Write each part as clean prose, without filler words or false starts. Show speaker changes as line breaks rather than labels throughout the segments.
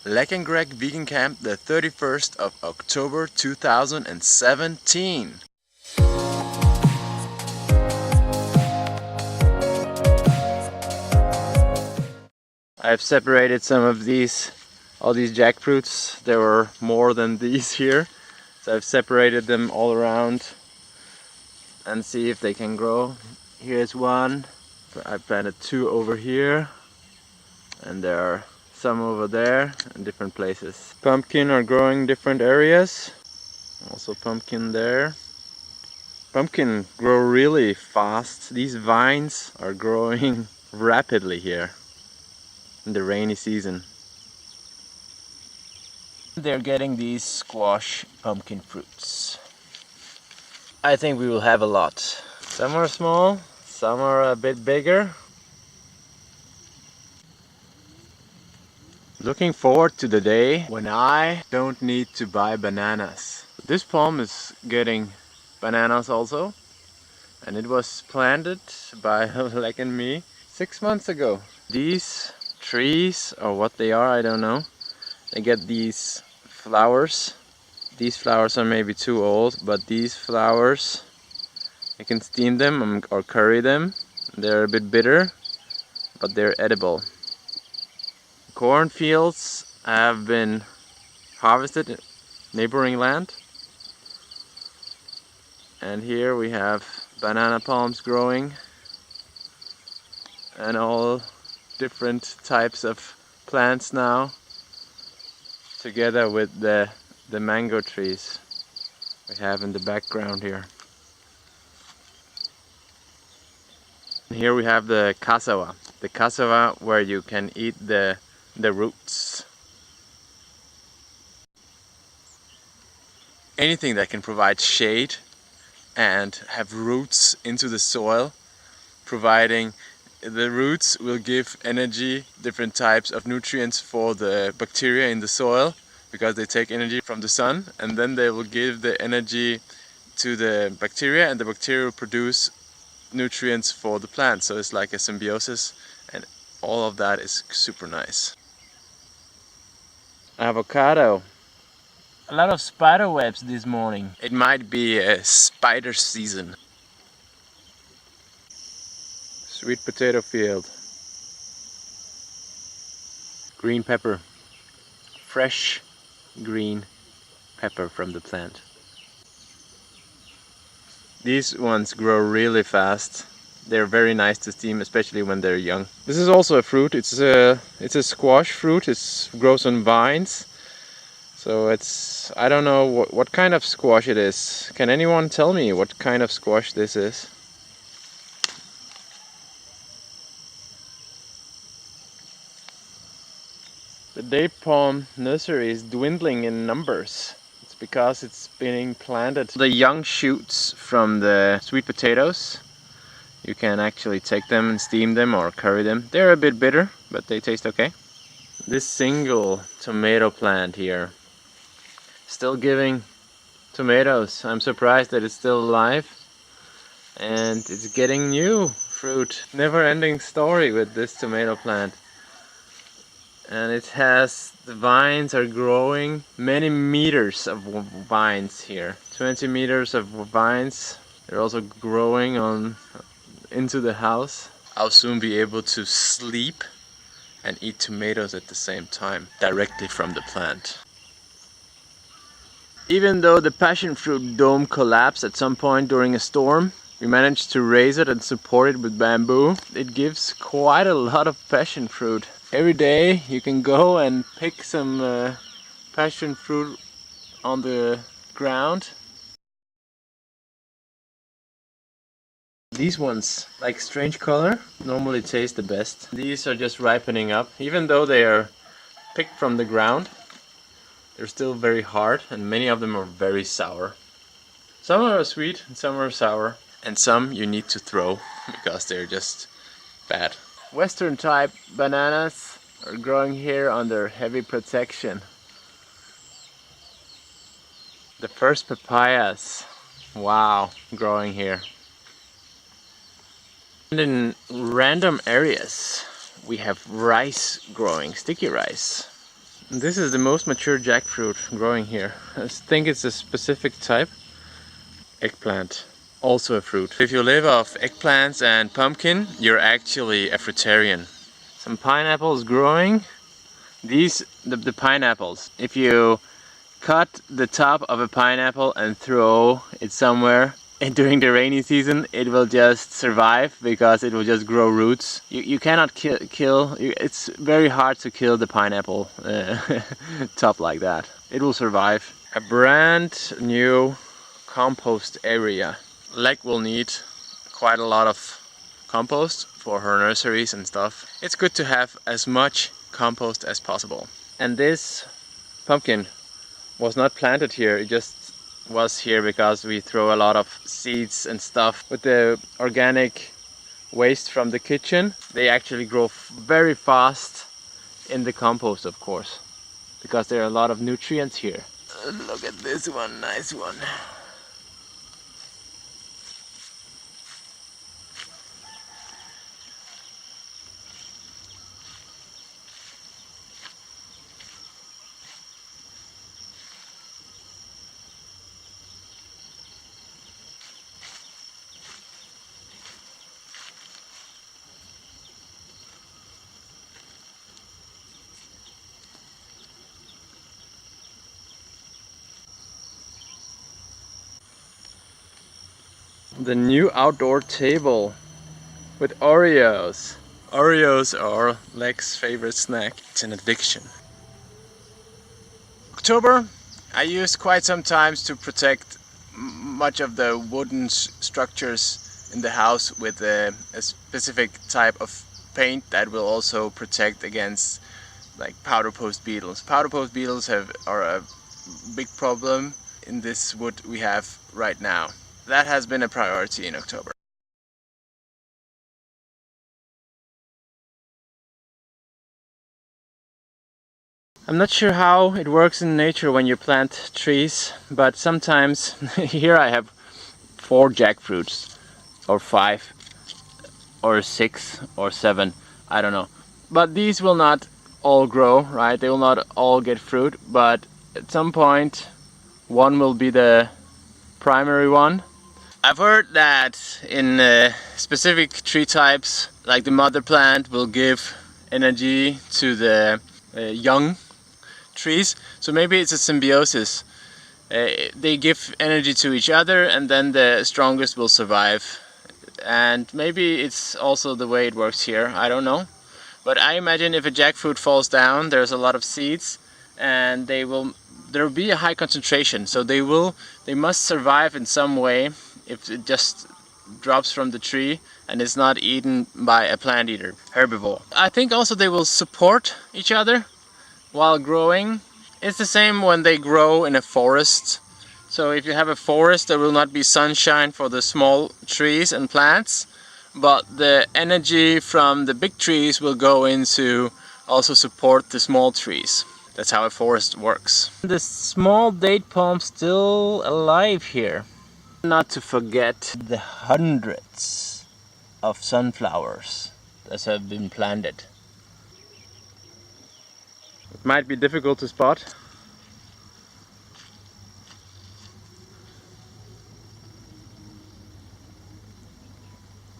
Lek and Greg Vegan Camp, the 31st of October 2017. I've separated some of these, all these jackfruits. There were more than these here. So I've separated them all around and see if they can grow. Here's one. I planted two over here. And there are some over there in different places. Pumpkin are growing different areas. Also pumpkin there. Pumpkin grow really fast. These vines are growing rapidly here in the rainy season. They're getting these squash pumpkin fruits. I think we will have a lot. Some are small, some are a bit bigger. Looking forward to the day when I don't need to buy bananas. This palm is getting bananas also, and it was planted by Lek and me 6 months ago. These trees, or what they are, I don't know, they get these flowers. These flowers are maybe too old, but these flowers, you can steam them or curry them. They're a bit bitter, but they're edible. Cornfields have been harvested in neighboring land. And here we have banana palms growing and all different types of plants now, together with the mango trees we have in the background here. And here we have the cassava. The cassava where you can eat the roots. Anything that can provide shade and have roots into the soil, providing the roots will give energy, different types of nutrients for the bacteria in the soil, because they take energy from the sun, and then they will give the energy to the bacteria, and the bacteria will produce nutrients for the plant. So it's like a symbiosis, and all of that is super nice. Avocado. A lot of spider webs this morning. It might be a spider season. Sweet potato field. Green pepper. Fresh green pepper from the plant. These ones grow really fast. They're very nice to steam, especially when they're young. This is also a fruit. It's a squash fruit. It grows on vines. So I don't know what kind of squash it is. Can anyone tell me what kind of squash this is? The date palm nursery is dwindling in numbers. It's because it's being planted. The young shoots from the sweet potatoes, you can actually take them and steam them or curry them. They're a bit bitter, but they taste okay. This single tomato plant here, still giving tomatoes. I'm surprised that it's still alive, and it's getting new fruit. Never-ending story with this tomato plant. And it has, the vines are growing many meters of vines here. 20 meters of vines. They're also growing into the house. I'll soon be able to sleep and eat tomatoes at the same time, directly from the plant. Even though the passion fruit dome collapsed at some point during a storm, we managed to raise it and support it with bamboo. It gives quite a lot of passion fruit. Every day you can go and pick some passion fruit on the ground. These ones, like strange color, normally taste the best. These are just ripening up. Even though they are picked from the ground, they're still very hard, and many of them are very sour. Some are sweet and some are sour, and some you need to throw because they're just bad. Western type bananas are growing here under heavy protection. The first papayas, wow, growing here. And in random areas we have rice growing, sticky rice. This is the most mature jackfruit growing here. I think it's a specific type. Eggplant, also a fruit. If you live off eggplants and pumpkin, you're actually a fruitarian. Some pineapples growing. These, the pineapples, if you cut the top of a pineapple and throw it somewhere, and during the rainy season it will just survive because it will just grow roots. You cannot kill, it's very hard to kill the pineapple top like that. It will survive. A brand new compost area. Leg will need quite a lot of compost for her nurseries and stuff. It's good to have as much compost as possible. And this pumpkin was not planted here, it just was here because we throw a lot of seeds and stuff. With the organic waste from the kitchen, they actually grow very fast in the compost, of course, because there are a lot of nutrients here. Look at this one, nice one. The new outdoor table with Oreos. Oreos are Leg's favorite snack. It's an addiction. October, I used quite some time to protect much of the wooden structures in the house with a specific type of paint that will also protect against like powderpost beetles. Powderpost beetles are a big problem in this wood we have right now. That has been a priority in October. I'm not sure how it works in nature when you plant trees, but sometimes here I have 4 jackfruits, or 5, or 6, or 7, I don't know. But these will not all grow, right? They will not all get fruit, but at some point one will be the primary one. I've heard that in specific tree types, like the mother plant will give energy to the young trees, so maybe it's a symbiosis. They give energy to each other and then the strongest will survive. And maybe it's also the way it works here, I don't know. But I imagine if a jackfruit falls down, there's a lot of seeds and there will be a high concentration, so they must survive in some way if it just drops from the tree and is not eaten by a plant eater, herbivore. I think also they will support each other while growing. It's the same when they grow in a forest. So if you have a forest, there will not be sunshine for the small trees and plants, but the energy from the big trees will go into also support the small trees. That's how a forest works. The small date palm still alive here. Not to forget the hundreds of sunflowers that have been planted. It might be difficult to spot.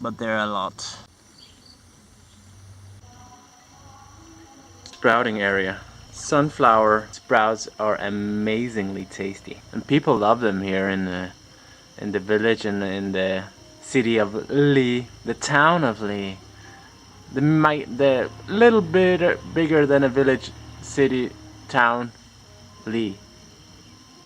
But there are a lot. Sprouting area. Sunflower sprouts are amazingly tasty. And people love them here in the village and in the city of Lee, the town of Lee. The little bit bigger than a village, city, town, Lee.